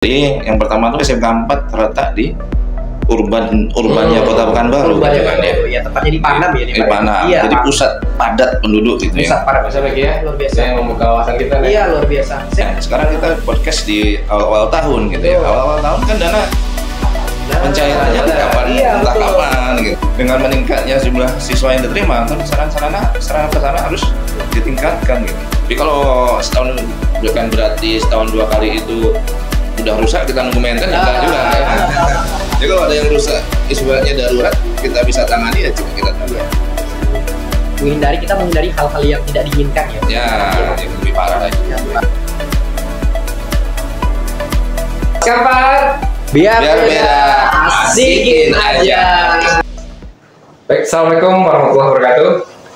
Jadi yang pertama tuh SMK 4 terletak di urbannya Kota Pekanbaru. Urbannya Pekanbaru, ya tepatnya di Panam ya. Di Panam. Iya, jadi pusat padat penduduk gitu pusat ya. padat Biasa lagi ya, luar biasa. yang membuka wawasan kita nih. Iya, luar biasa. Nah, sekarang kita podcast di awal tahun gitu ya. Awal tahun kan dana pencairannya kapan, Iya, entah betul. kapan gitu. Dengan meningkatnya jumlah siswa yang diterima, terus sarana prasarana harus ditingkatkan gitu. Jadi kalau setahun bukan berarti setahun 2 kali itu udah rusak kita nunggu maintenance enggak juga ya. Jadi kalau ada yang rusak ibaratnya darurat kita bisa tangani ya coba kita tangani. Kita menghindari hal-hal yang tidak diinginkan ya. Ya, yang lebih parah lagi. Kapan? Biar beda, asikin aja. Baik, assalamualaikum warahmatullahi wabarakatuh.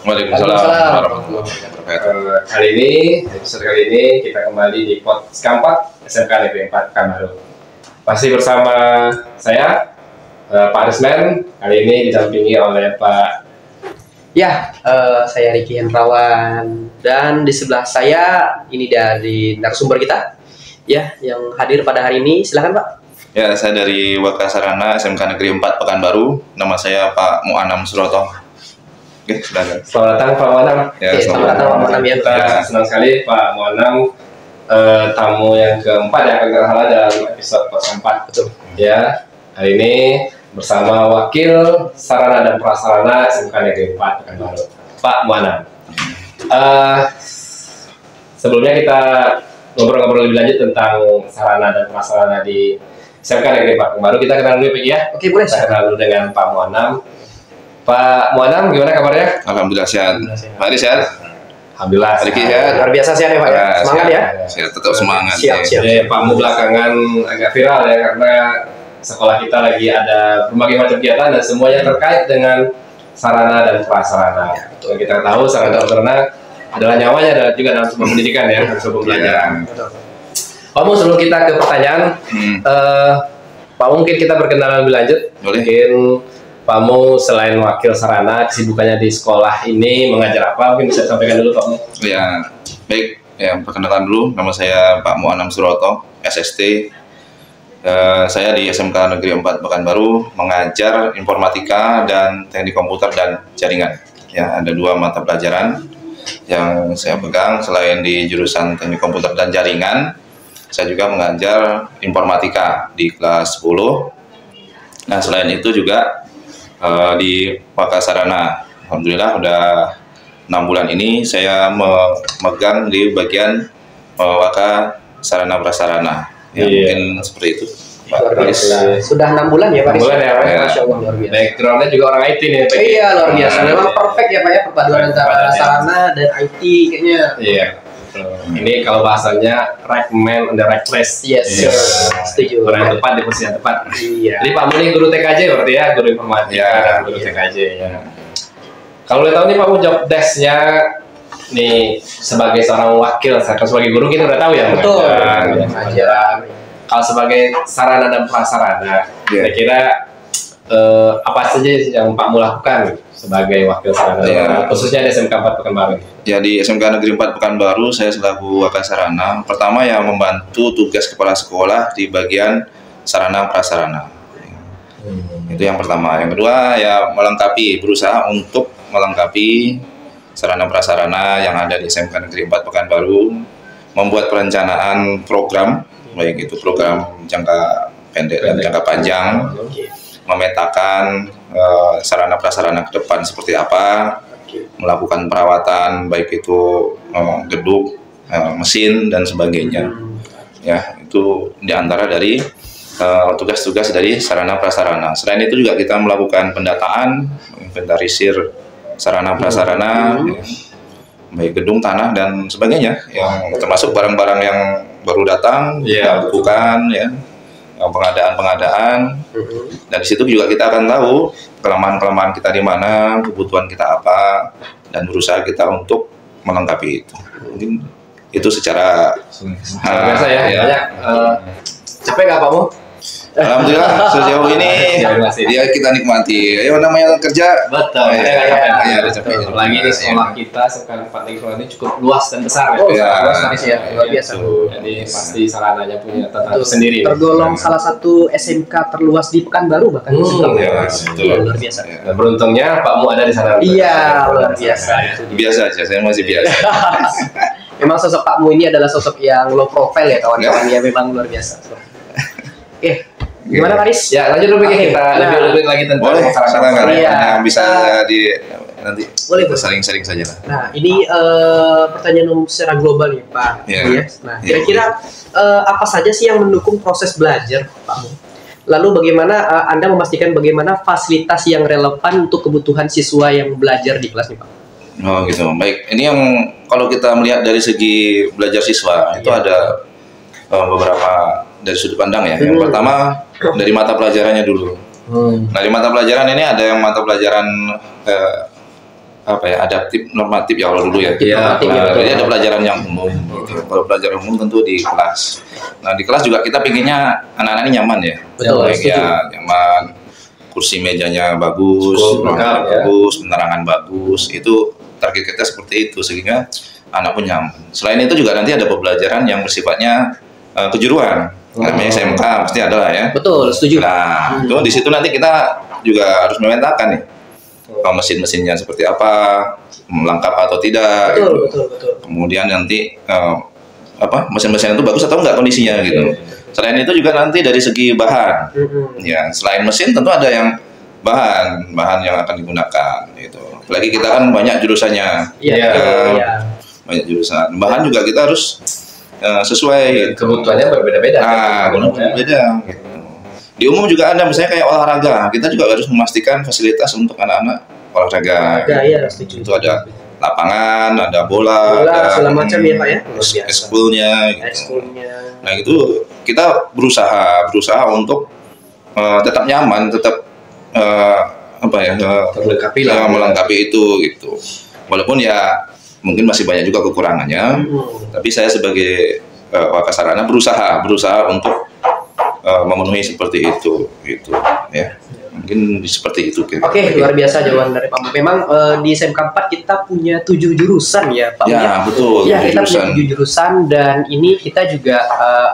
Waalaikumsalam Waalaikumsalam. warahmatullahi wabarakatuh. Episode kali ini kita kembali di podcast 4 SMK Negeri 4 Pekanbaru. Masih bersama saya Pak Arisman, kali ini didampingi oleh Pak. Ya, saya Riki Hendrawan dan di sebelah saya ini dari narasumber kita ya yang hadir pada hari ini. Silakan Pak. Ya, saya dari Wakasarana SMK Negeri 4 Pekanbaru. Nama saya Pak Mu'anam Suroto. Oke, silakan. Selamat datang Pak Muanam. Ya, Oke, selamat datang Pak Muanam ya. Kita senang sekali Pak Muanam, tamu yang keempat yang akan kita halah dalam episode podcast 4. Betul. Ya, hari ini bersama Wakil Sarana dan Prasarana SMK Negeri 4 Pekanbaru, Pak Muanam. Sebelumnya kita ngobrol-ngobrol lebih lanjut tentang sarana dan prasarana di SMK Negeri 4 Pekanbaru. Kita kenal dulu ya. Oke, boleh. Kita kenal dulu dengan Pak Muanam. Pak Muanam, gimana kabarnya? Alhamdulillah sehat. Alhamdulillah sehat. Pak Adi sehat? Alhamdulillah. Riki sehat. sehat? Luar biasa sih ya Pak ya. Semangat ya. Saya tetap semangat. Siap, ya. siap. Jadi Pak Mu belakangan agak viral ya karena sekolah kita lagi ada berbagai macam kegiatan dan semuanya terkait dengan sarana dan prasarana. Yang kita tahu sarana dan prasarana adalah nyawanya dan juga dalam sebuah pendidikan ya, dalam sebuah pembelajaran. Pak Mu, sebelum kita ke pertanyaan, Pak Mu, mungkin kita berkenalan lebih lanjut. Boleh. Mungkin Pak Mu selain wakil sarana, kesibukannya di sekolah ini mengajar apa? Mungkin bisa sampaikan dulu Pak Mu. Ya, baik. Ya, perkenalkan dulu. Nama saya Pak Mu'anam Suroto, SST. Saya di SMK Negeri 4 Pekanbaru mengajar informatika dan teknik komputer dan jaringan. Ya, ada 2 mata pelajaran yang saya pegang. Selain di jurusan teknik komputer dan jaringan, saya juga mengajar informatika di kelas 10. Nah, selain itu juga di Wakasarana. Alhamdulillah udah 6 bulan ini saya memegang di bagian Wakasarana Prasarana. Ya, Iya. mungkin seperti itu. Pak Luar Aris. biasa. Sudah 6 bulan ya Pak. 6 bulan ya, Pak. Masya Allah, luar biasa. Backgroundnya juga orang IT nih. Pak. Iya, luar biasa. Nah, Memang perfect ya Pak ya perpaduan antara Perpaduan, ya. sarana dan IT kayaknya. Iya. Ini kalau bahasanya right man on the right place. Yes, Iya. setuju. Orang yang tepat di posisi yang tepat. Iya. Jadi Pak Mu ini guru TKJ berarti ya, guru informatika, Iya. guru TKJ ya. Kalau boleh tahu nih Pak Mu job desk-nya nih sebagai seorang wakil, sebagai guru kita udah tahu ya. Betul. Mengajar. Kalau sebagai sarana dan prasarana, Iya. kira-kira apa saja yang Pak Mu lakukan sebagai wakil sarana, Iya. khususnya di SMK 4 Pekanbaru? Ya, di SMK Negeri 4 Pekanbaru saya selaku Wakasarana. Pertama ya membantu tugas kepala sekolah di bagian sarana prasarana. Itu yang pertama. Yang kedua ya berusaha untuk melengkapi sarana prasarana yang ada di SMK Negeri 4 Pekanbaru, membuat perencanaan program, baik itu program jangka pendek dan jangka panjang, memetakan sarana prasarana ke depan seperti apa, melakukan perawatan baik itu gedung, mesin dan sebagainya. Ya, itu diantara dari tugas-tugas dari sarana prasarana. Selain itu juga kita melakukan pendataan, inventarisir sarana prasarana, ya, baik gedung, tanah dan sebagainya, yang termasuk barang-barang yang baru datang, Iya, kita bukan, ya, pengadaan. Dan di situ juga kita akan tahu kelemahan-kelemahan kita di mana, kebutuhan kita apa, dan berusaha kita untuk melengkapi itu. Mungkin itu secara Biasa ya, ya. banyak. Capek nggak Pak Mu? Alhamdulillah sejauh ini ya kita nikmati. Ayo namanya kerja. Betul. Ada capeknya. Lagi di sekolah kita sekarang Lingkungan ini cukup luas dan besar Oh, ya. luas ya, luar biasa. Jadi pasti sarananya punya tata sendiri. Tergolong salah satu SMK terluas di Pekanbaru bahkan. Ya, betul. Luar biasa. Dan beruntungnya Pak Mu ada di sana. Iya, luar biasa. Biasa aja, saya masih biasa. Memang sosok Pak Mu ini adalah sosok yang low profile ya kawan-kawan, ya memang luar biasa. Oke, gimana Karis? Ya, lanjut dulu Oke, kita lebih lagi tentang Boleh, sarankan Iya. yang bisa di nanti Boleh, kita boleh. saling-saling saja lah. Nah, ini pertanyaan umum secara global nih Pak. Iya. Ya. Nah, Iya. kira-kira apa saja sih yang mendukung proses belajar Pak Mu? Lalu bagaimana Anda memastikan bagaimana fasilitas yang relevan untuk kebutuhan siswa yang belajar di kelas nih Pak? Oh gitu. Baik, ini yang kalau kita melihat dari segi belajar siswa itu ada beberapa dari sudut pandang ya. Yang pertama dari mata pelajarannya dulu. Nah, di mata pelajaran ini ada yang mata pelajaran adaptif normatif ya kalau dulu ya. Iya, Jadi ada pelajaran yang umum. Gitu. Kalau pelajaran umum tentu di kelas. Nah, di kelas juga kita pinginnya anak-anak ini nyaman ya. Betul, Baik setuju. ya, nyaman. Kursi mejanya bagus, Cukup lengkap, ya. bagus, penerangan bagus. Itu target kita seperti itu sehingga anak pun nyaman. Selain itu juga nanti ada pembelajaran yang bersifatnya kejuruan. Namanya SMK pasti ada lah ya. Betul, setuju. Nah, itu di situ nanti kita juga harus memetakan nih. Mesin-mesinnya seperti apa, lengkap atau tidak. Betul, gitu. betul. Kemudian nanti mesin-mesin itu bagus atau enggak kondisinya gitu. Selain itu juga nanti dari segi bahan. Ya, selain mesin tentu ada yang bahan yang akan digunakan gitu. Apalagi kita kan banyak jurusannya. Iya. Iya. Banyak jurusan. Bahan juga kita harus sesuai gitu. Kebutuhannya berbeda-beda. Beda. Gitu. Di umum juga ada misalnya kayak olahraga. Kita juga harus memastikan fasilitas untuk anak-anak olahraga. Iya, setuju. Itu ada lapangan, ada bola, Bola, ada segala macam ya, Pak ya? Luar biasa. ekskulnya gitu. Ekskulnya. Nah, itu kita berusaha untuk tetap nyaman, tetap Melengkapi lah. melengkapi itu gitu. Walaupun ya mungkin masih banyak juga kekurangannya, tapi saya sebagai Wakasarana berusaha untuk memenuhi seperti itu gitu ya. Mungkin seperti itu kira-kira. Oke, luar biasa jawaban dari Pak Mu. Memang di SMK 4 kita punya 7 jurusan ya Pak Mu. Ya, betul. Ya, kita jurusan. punya 7 jurusan dan ini kita juga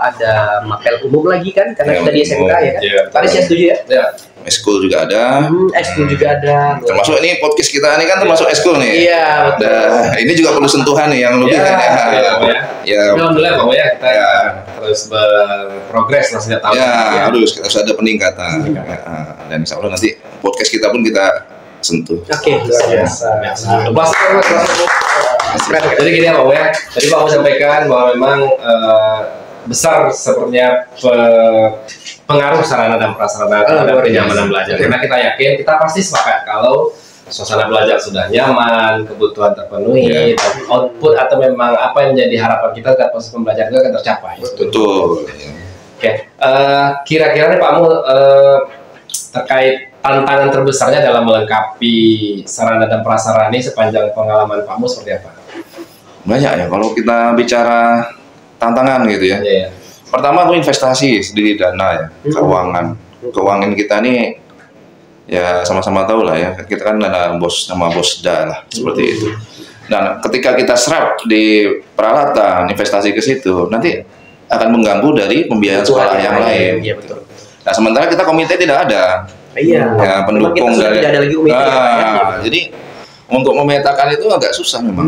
ada mapel umum lagi kan karena Ya, kita di SMK umum. ya kan. Iya. Paris ya setuju ya? Ya. Eskul juga ada. Ekskul juga ada. Termasuk ini podcast kita ini kan termasuk eskul nih. Iya, betul. Nah, ini juga perlu sentuhan nih yang lebih kan ya. Ya, Alhamdulillah Pak Mu ya kita Ya. terus berprogres lah setiap tahun. ya harus ada peningkatan. Ya, dan insya Allah nanti podcast kita pun kita sentuh. Oke, luar biasa. Jadi gini ya Pak Mu ya. Tadi Pak Mu sampaikan bahwa memang besar sepertinya pengaruh sarana dan prasarana terhadap kenyamanan belajar. Karena kita yakin, kita pasti sepakat kalau suasana belajar sudah nyaman, kebutuhan terpenuhi, dan output atau memang apa yang menjadi harapan kita terhadap proses pembelajaran itu akan tercapai. Betul. Oke, kira-kira nih Pak Mu terkait tantangan terbesarnya dalam melengkapi sarana dan prasarana ini sepanjang pengalaman Pak Mu seperti apa? Banyak ya kalau kita bicara tantangan gitu ya. Iya. Pertama tuh investasi sendiri dana ya, keuangan kita nih ya sama-sama tahu lah ya, kita kan ada nama bosda lah seperti itu. Dan ketika kita serap di peralatan investasi ke situ, nanti akan mengganggu dari pembiayaan sekolah yang lain. Iya betul. Nah sementara kita komite tidak ada, Iya. ya Memang kita pendukung sudah dari. tidak ada lagi komite ya, Pak, ya. Jadi untuk memetakan itu agak susah memang.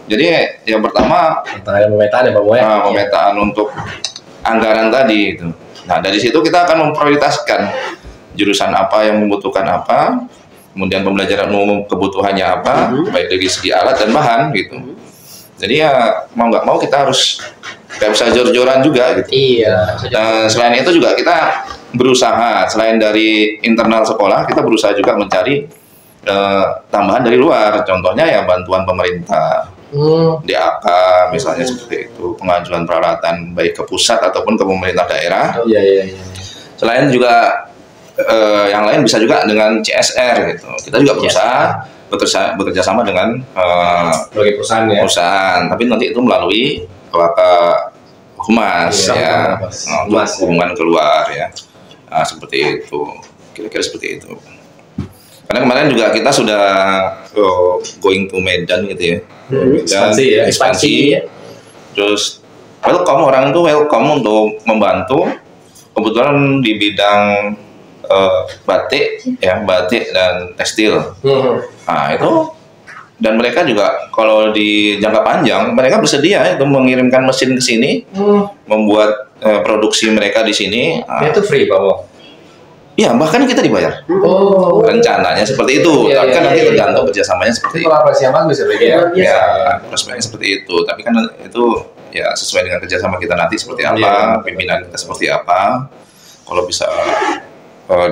Jadi yang pertama Tantangan pemetaan ya Pak Mu ya. pemetaan untuk anggaran tadi itu. Nah dari situ kita akan memprioritaskan jurusan apa yang membutuhkan apa, kemudian pembelajaran umum kebutuhannya apa, baik dari segi alat dan bahan gitu. Jadi ya mau nggak mau kita harus kayak bisa jor-joran juga gitu. Iya. Nah, selain itu juga kita berusaha selain dari internal sekolah kita berusaha juga mencari tambahan dari luar. Contohnya ya bantuan pemerintah. DAK misalnya seperti itu, pengajuan peralatan baik ke pusat ataupun ke pemerintah daerah. Iya. Selain juga yang lain bisa juga dengan CSR gitu. Kita juga berusaha bekerja sama dengan Sebagai perusahaan ya. perusahaan, tapi nanti itu melalui humas ya, Humas, ya. hubungan keluar ya. Nah, seperti itu, kira-kira seperti itu. Karena kemarin juga kita sudah going to Medan gitu ya, Ekspansi ya. ekspansi. ya. Terus welcome, orang itu welcome untuk membantu. Kebetulan di bidang batik ya, batik dan tekstil. Nah itu, dan mereka juga kalau di jangka panjang mereka bersedia itu mengirimkan mesin ke sini, membuat produksi mereka di sini. Itu free Pak Mo? Iya, bahkan kita dibayar. Rencananya seperti itu, Iya, tapi kan iya, nanti iya, tergantung kerjasamanya seperti Itu kolaborasi yang bagus ya Begi ya? ya, prospeknya seperti itu. Tapi kan itu ya sesuai dengan kerjasama kita nanti seperti apa, pimpinan kita seperti apa. Kalau bisa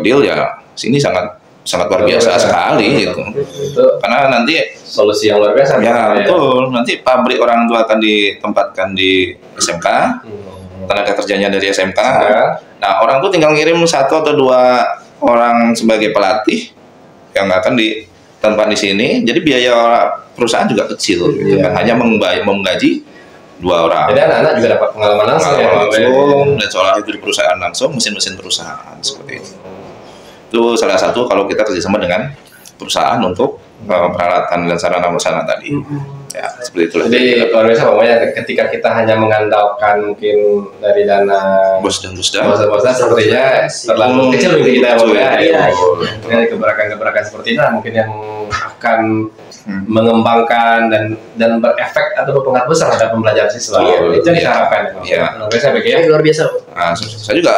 deal ya sini sangat luar biasa sekali gitu. Itu Karena nanti solusi yang luar biasa. ya betul, nanti pabrik orang tua akan ditempatkan di SMK, tenaga kerjanya dari SMK. Nah, orang tuh tinggal ngirim 1 atau 2 orang sebagai pelatih yang akan ditempatkan di sini. Jadi biaya perusahaan juga kecil, gitu. Hanya menggaji 2 orang. Jadi anak-anak juga dapat pengalaman langsung ya. Dan seolah itu di perusahaan langsung, mesin-mesin perusahaan seperti itu. Itu salah satu kalau kita kerjasama dengan perusahaan untuk peralatan dan sarana-prasarana tadi. Ya, seperti itulah. Jadi luar biasa pokoknya ketika kita hanya mengandalkan mungkin dari dana bos dan bos-bosnya sepertinya terlalu kecil mungkin kita dari gebrakan-gebrakan seperti ini mungkin yang akan mengembangkan dan berefek atau berpengaruh besar terhadap pembelajaran siswa. Itu yang kita harapkan. Luar biasa Begi ya. Luar biasa. Nah, saya juga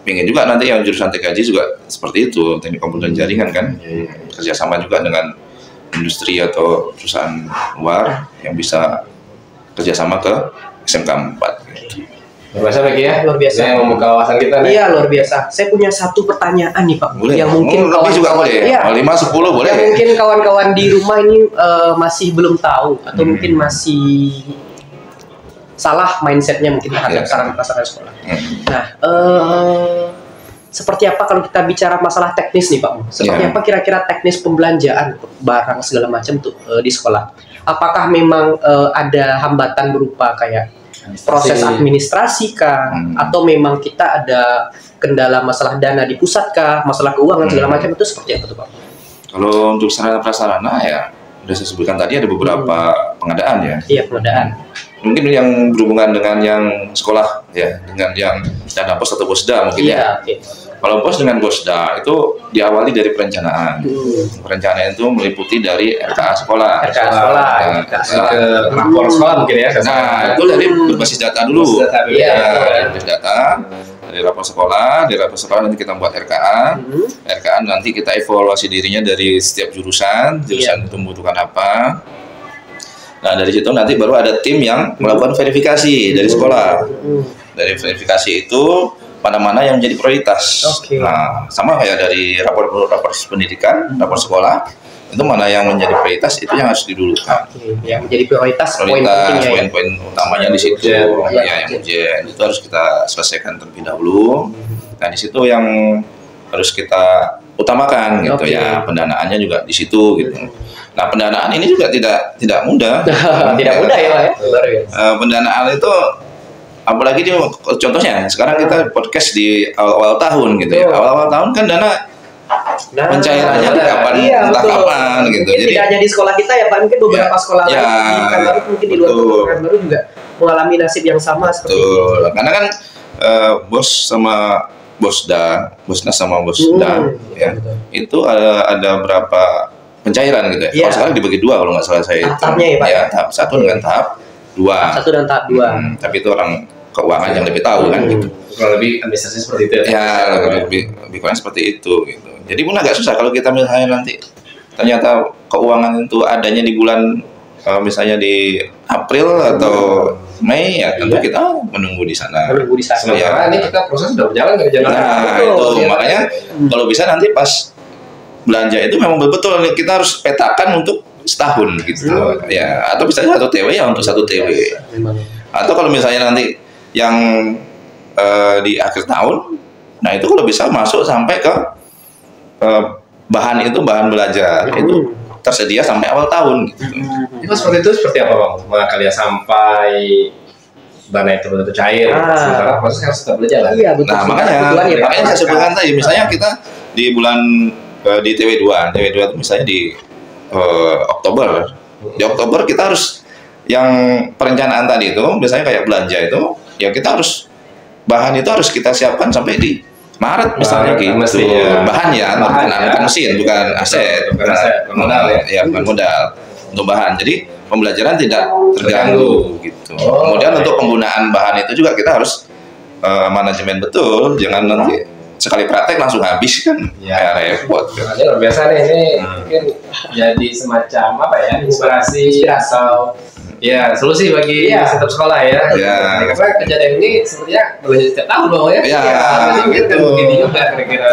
pengen juga nanti yang jurusan TKJ juga seperti itu, teknik komputer dan jaringan kan, kerjasama juga dengan industri atau perusahaan luar yang bisa kerjasama ke SMK 4. Luar biasa Begi ya. Luar biasa. Yang membuka wawasan kita nih. Iya, luar biasa. Saya punya satu pertanyaan nih Pak. Boleh. Yang mungkin lebih juga boleh. Iya. 5, 10 boleh. Yang mungkin kawan-kawan di rumah ini masih belum tahu atau mungkin masih salah mindsetnya mungkin terhadap sarana-prasarana sekolah. Nah, seperti apa kalau kita bicara masalah teknis nih Pak? Seperti apa kira-kira teknis pembelanjaan barang segala macam tuh di sekolah? Apakah memang ada hambatan berupa kayak proses administrasi kah? Atau memang kita ada kendala masalah dana di pusat kah? Masalah keuangan segala macam itu seperti apa tuh Pak? Kalau untuk sarana-prasarana ya sudah saya sebutkan tadi ada beberapa pengadaan ya. Iya, pengadaan. Mungkin yang berhubungan dengan yang sekolah ya, dengan yang dana pos atau bosda mungkin ya. Oke. Kalau pos dengan bosda itu diawali dari perencanaan. Perencanaan itu meliputi dari RKA sekolah. RKA sekolah. Ke rapor sekolah mungkin ya. Nah, itu dari berbasis data dulu. Berbasis data. Dari rapor sekolah, nanti kita buat RKA. RKA nanti kita evaluasi dirinya dari setiap jurusan itu membutuhkan apa. Nah, dari situ nanti baru ada tim yang melakukan verifikasi dari sekolah. Dari verifikasi itu mana-mana yang menjadi prioritas. Nah, sama kayak dari rapor pendidikan, rapor sekolah, itu mana yang menjadi prioritas itu yang harus didulukan. Yang menjadi prioritas poin-poinnya poin utamanya di situ. Yang ujian itu harus kita selesaikan terlebih dahulu. Nah, di situ yang harus kita utamakan gitu ya. Pendanaannya juga di situ gitu. Nah, pendanaan ini juga tidak mudah. Tidak mudah ya Pak ya. Pendanaan itu apalagi contohnya sekarang kita podcast di awal tahun gitu ya. Awal tahun kan dana pencairannya kapan entah kapan gitu. Jadi tidak hanya di sekolah kita ya Pak, mungkin beberapa sekolah lain di Pekanbaru mungkin di luar Pekanbaru juga mengalami nasib yang sama seperti itu. Karena kan bos sama bosnas sama bosda ya. Itu ada berapa pencairan gitu ya. Kalau sekarang dibagi 2 kalau nggak salah saya itu. Tahapnya ya Pak. Ya, tahap 1 dengan tahap 2. Tahap 1 dan tahap 2. Tapi itu orang keuangan yang lebih tahu kan gitu. Kurang lebih administrasi seperti itu ya. Ya, lebih kurang seperti itu gitu. Jadi pun agak susah kalau kita misalnya nanti ternyata keuangan itu adanya di bulan misalnya di April atau Mei ya tentu kita menunggu di sana. Sementara ini kita proses sudah berjalan dari Januari. Nah, itu makanya kalau bisa nanti pas belanja itu memang betul-betul kita harus petakan untuk setahun gitu. Ya, atau bisa 1 TW ya untuk 1 TW. Atau kalau misalnya nanti yang di akhir tahun, nah itu kalau bisa masuk sampai ke bahan belajar itu tersedia sampai awal tahun gitu. Itu seperti apa Bang? Kalian sampai dana itu betul-betul cair, sementara proses harus tetap berjalan. Iya, betul. Nah, makanya saya sebutkan tadi, misalnya kita di bulan di TW2 itu misalnya di Oktober. Di Oktober kita harus yang perencanaan tadi itu, misalnya kayak belanja itu, ya kita harus bahan itu harus kita siapkan sampai di Maret misalnya gitu. Bahan ya, bukan mesin, bukan aset, bukan modal ya, bukan modal untuk bahan. Jadi pembelajaran tidak terganggu gitu. Kemudian untuk penggunaan bahan itu juga kita harus manajemen betul, jangan nanti sekali praktek langsung habis kan, ya repot. Ini luar biasa nih, ini mungkin jadi semacam apa ya, inspirasi atau ya solusi bagi setiap sekolah ya. Karena kejadian ini sepertinya berlanjut setiap tahun dong ya. Jadi kan begini juga kira-kira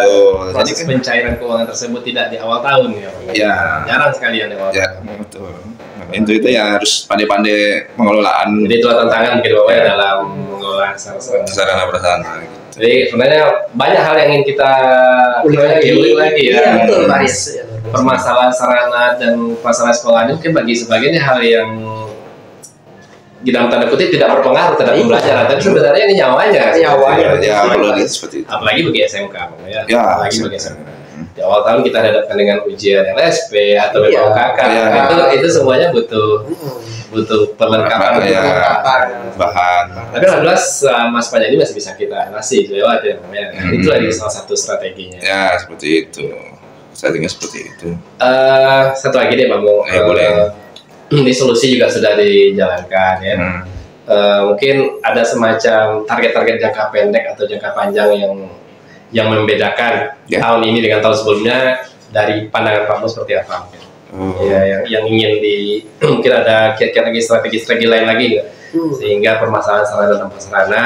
proses pencairan keuangan tersebut tidak di awal tahun ya. Jarang sekali yang di awal tahun. Betul. Itu yang harus pandai-pandai pengelolaan. Jadi itulah tantangan mungkin Bapak ya dalam mengelola sarana prasarana. Jadi sebenarnya banyak hal yang ingin kita ulik lagi ya. Iya, betul, Baris. Permasalahan sarana dan prasarana sekolah ini mungkin bagi sebagian hal yang di dalam tanda kutip tidak berpengaruh terhadap pembelajaran, tapi sebenarnya ini nyawanya. Ya, apalagi seperti itu. Apalagi bagi SMK, ya. Apalagi bagi SMK. Di awal tahun kita hadapkan dengan ujian LSP atau BPOKK, itu semuanya butuh perlengkapan, bahan. Tapi alhamdulillah Mas Panjani masih bisa kita ngasih lewat ya, itu lagi salah satu strateginya. Ya, seperti itu. Strateginya seperti itu. Satu lagi deh, Bang. Boleh. Ini solusi juga sudah dijalankan ya. Mungkin ada semacam target-target jangka pendek atau jangka panjang yang membedakan tahun ini dengan tahun sebelumnya dari pandangan Pak Mus seperti apa? Ya, yang ingin mungkin ada kira-kira lagi strategi lain lagi nggak? Sehingga permasalahan sarana dan prasarana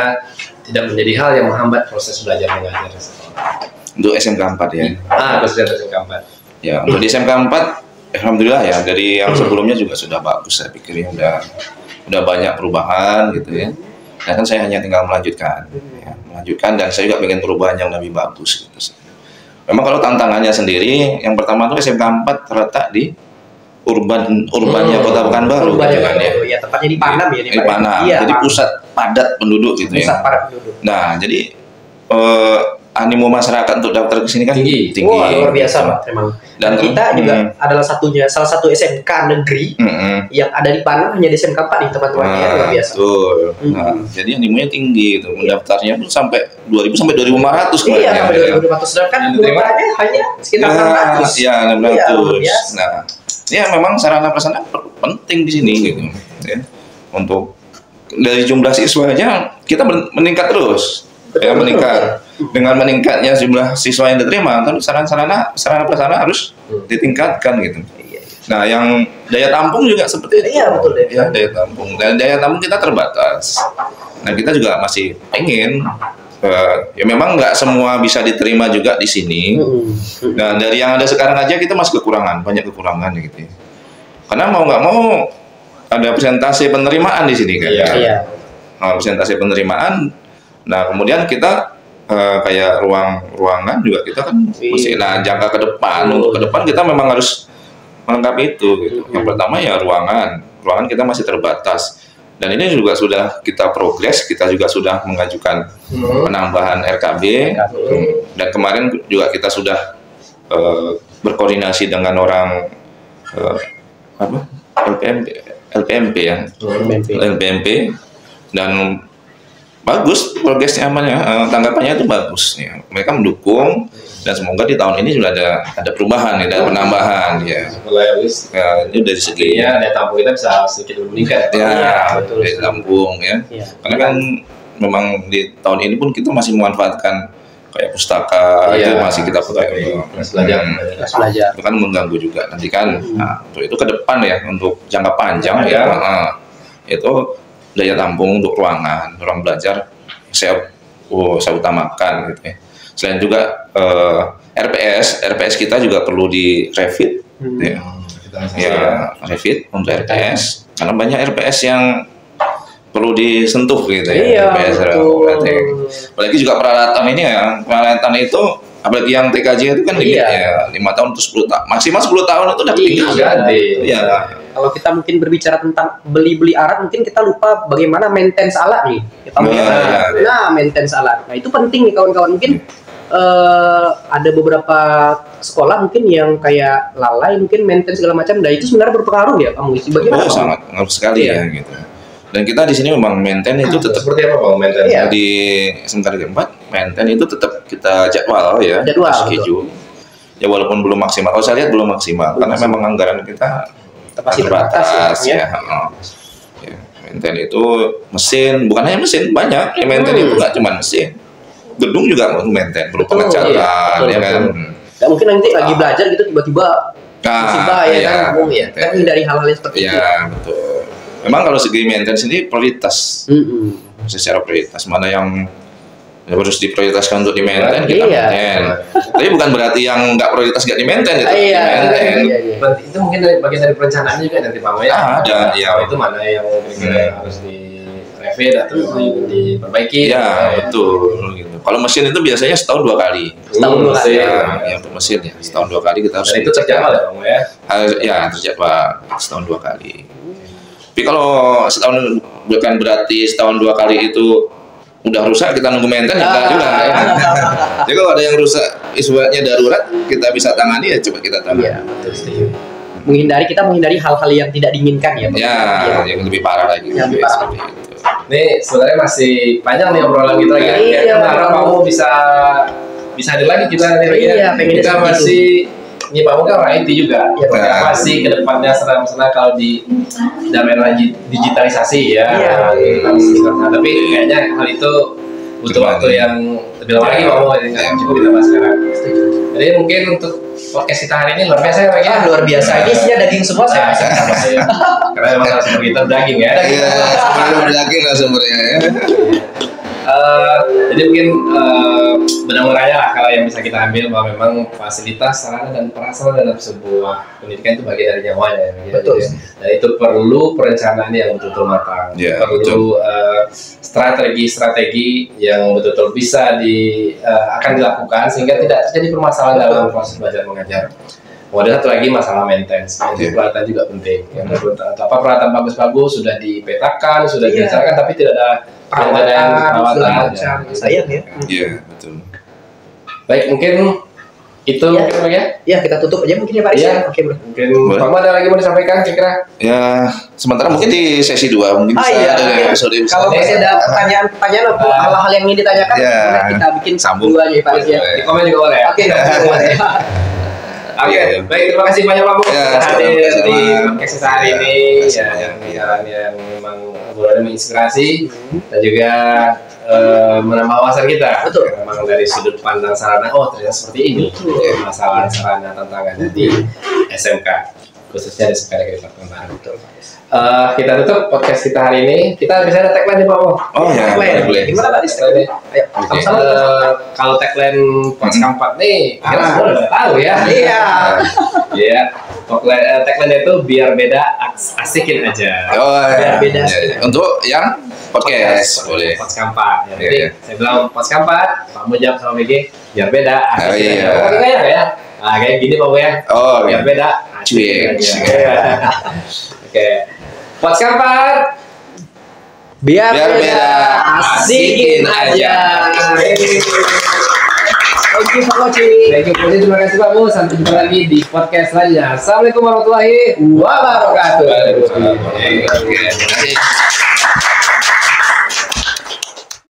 tidak menjadi hal yang menghambat proses belajar mengajar di sekolah. Untuk SMK 4 ya? Khususnya untuk SMK 4. Ya, untuk di SMK 4 alhamdulillah ya, dari yang sebelumnya juga sudah bagus, saya pikir ya udah banyak perubahan gitu ya. Nah kan saya hanya tinggal melanjutkan dan saya juga pengen perubahan yang lebih bagus gitu. Memang kalau tantangannya sendiri, yang pertama tuh SMK 4 terletak di urbannya Kota Pekanbaru gitu kan ya. Ya, tepatnya di Panam ya. Di Panam. Jadi pusat padat penduduk gitu ya. Pusat padat penduduk. Nah, jadi animo masyarakat untuk daftar ke sini kan tinggi. Wah, luar biasa Pak, memang. Dan kita juga adalah salah satu SMK negeri yang ada di Panam, hanya di SMK 4 nih teman-teman, ya, luar biasa. Betul. Nah, jadi animonya tinggi itu. Mendaftarnya pun sampai 2.000 sampai 2.500 kemarin. Iya, sampai 2.500. Sedangkan kuotanya hanya sekitar 600. Iya, 600. Nah, ya memang sarana prasarana penting di sini gitu. Ya. Untuk dari jumlah siswanya kita meningkat terus. Meningkat. Dengan meningkatnya jumlah siswa yang diterima, kan sarana prasarana harus ditingkatkan gitu. Nah, yang daya tampung juga seperti itu. Iya, betul deh. Ya, daya tampung. Dan daya tampung kita terbatas. Nah, kita juga masih pengen ya memang nggak semua bisa diterima juga di sini. Nah, dari yang ada sekarang aja kita masih banyak kekurangan gitu ya. Karena mau nggak mau ada presentasi penerimaan di sini kan. Iya. Nah, presentasi penerimaan. Nah, kemudian kita kayak ruangan juga kita kan mesti jangka ke depan. Untuk ke depan kita memang harus melengkapi itu gitu. Yang pertama ya ruangan kita masih terbatas, dan ini juga sudah kita progres, kita juga sudah mengajukan penambahan RKB, dan kemarin juga kita sudah berkoordinasi dengan orang LPMP ya, LPMP, dan bagus progresnya, tanggapannya itu bagus ya. Mereka mendukung, dan semoga di tahun ini sudah ada perubahan ya, ada penambahan ya. Ini dari segi daya tampung kita bisa sedikit meningkat ya, daya tampung ya. Karena kan memang di tahun ini pun kita masih memanfaatkan kayak pustaka itu masih kita pakai belajar. Itu kan mengganggu juga nanti kan. Nah, untuk itu ke depan ya, untuk jangka panjang ya, itu daya tampung untuk ruang belajar saya utamakan gitu ya. Selain juga RPS kita juga perlu direvit revit untuk RPS, karena banyak RPS yang perlu disentuh gitu ya. RPS apalagi juga peralatan itu Apalagi yang TKJ itu kan limitnya 5 tahun atau 10 tahun, maksimal 10 tahun itu udah tinggal. Iya. Kalau kita mungkin berbicara tentang beli alat, mungkin kita lupa bagaimana maintenance alat nih. Kita maintenance alat. Nah itu penting nih kawan-kawan. Mungkin ada beberapa sekolah mungkin yang kayak lalai mungkin maintenance segala macam. Dan itu sebenarnya berpengaruh ya kamu. Bagaimana? Sangat ngaruh sekali ya gitu. Dan kita di sini memang maintain itu tetap seperti apa Bang maintain? Di sementara keempat maintain itu tetap kita jadwal ya, schedule. Ya walaupun belum maksimal, kalau saya lihat belum maksimal karena memang anggaran kita terbatas ya. Maintain itu mesin, bukan hanya mesin, banyak. Maintain itu nggak cuma mesin, gedung juga maintain, perlu pengecatan ya kan. Ya, mungkin nanti lagi belajar gitu tiba-tiba musibah ya kan, kan dari hal-hal seperti itu. Ya betul. Memang kalau segi maintenance ini prioritas, secara prioritas mana yang harus diprioritaskan untuk di maintain kita maintain. Tapi bukan berarti yang nggak prioritas nggak di maintain gitu. Itu mungkin bagian dari perencanaan juga nanti Pak ya. Ada, ya. Itu mana yang kira-kira harus di review atau diperbaiki. Ya betul. Gitu. Kalau mesin itu biasanya setahun 2 kali. Setahun 2 kali. Ya untuk mesin ya setahun 2 kali kita harus. Dan itu terjadwal ya Pak ya. Ya terjadwal setahun 2 kali. Tapi kalau setahun bukan berarti setahun 2 kali itu udah rusak kita nunggu maintain juga ya. Jadi kalau ada yang rusak istilahnya darurat kita bisa tangani ya coba kita tangani. Iya, betul. Menghindari hal-hal yang tidak diinginkan ya. Yang lebih parah lagi. Seperti itu. Nih sebenarnya masih panjang nih obrolan kita ya. Kita harap kamu bisa hadir lagi kita nanti ya. Kita masih ini Pak Mu kan orang IT juga, apa sih kedepannya senang-senang kalau di dalam era digitalisasi ya. Tapi kayaknya hal itu butuh waktu yang lebih lama lagi Pak Mu, cukup kita bahas sekarang. Jadi mungkin untuk podcast kita hari ini luar biasa ya Pak ya. Luar biasa, ini isinya daging semua saya. Karena memang sumber kita daging ya. Iya, daging lah sumbernya ya. Jadi mungkin benang-benangnya lah kalau yang bisa kita ambil bahwa memang fasilitas, sarana dan prasarana dalam sebuah pendidikan itu bagian dari nyawanya ya. Betul. Dan itu perlu perencanaan yang betul-betul matang, perlu strategi yang betul-betul bisa akan dilakukan sehingga tidak terjadi permasalahan dalam proses belajar mengajar. Kemudian satu lagi masalah maintenance, peralatan juga penting. Peralatan bagus-bagus sudah dipetakan, sudah direncanakan, tapi tidak ada perawatan. Sayang ya. Iya betul. Baik, mungkin itu mungkin ya. Ya kita tutup aja mungkin ya Pak Rizal. Oke bro. Mungkin Pak Mu ada lagi mau disampaikan kira-kira? Ya sementara mungkin di sesi 2 mungkin bisa ada episode. Kalau masih ada pertanyaan atau hal-hal yang ingin ditanyakan, kita bikin sambung 2 aja Pak Rizal. Di komen juga boleh ya. Oke, baik, terima kasih banyak Pak Mu hadir di podcast hari ini yang memang boleh menginspirasi dan juga menambah wawasan kita. Betul. Memang dari sudut pandang sarana, ternyata seperti ini masalah sarana tantangannya di SMK, khususnya di SMK Negeri Pelabuhan Baru. Kita tutup podcast kita hari ini. Kita bisa ada tagline nih Pak Mu. Oh ya, boleh. Gimana tadi tagline? Ayo, sama-sama. Kalau tagline podcast 4 nih, kira semua udah tahu ya. Iya. Iya. Tagline itu biar beda, asikin aja. Biar beda. Untuk yang podcast boleh. Podcast 4. Jadi saya bilang podcast 4, Pak Mu jawab sama BG, biar beda, asikin aja. Oke kayak ya? Nah, kayak gini Pak Mu ya. Biar beda, asikin aja. Oke. Podcast 4 biar beda, asikin aja. Thank you Pak Koci. Terima kasih Pak Mu. Sampai jumpa lagi di podcast selanjutnya. Assalamualaikum warahmatullahi wabarakatuh. Terima kasih.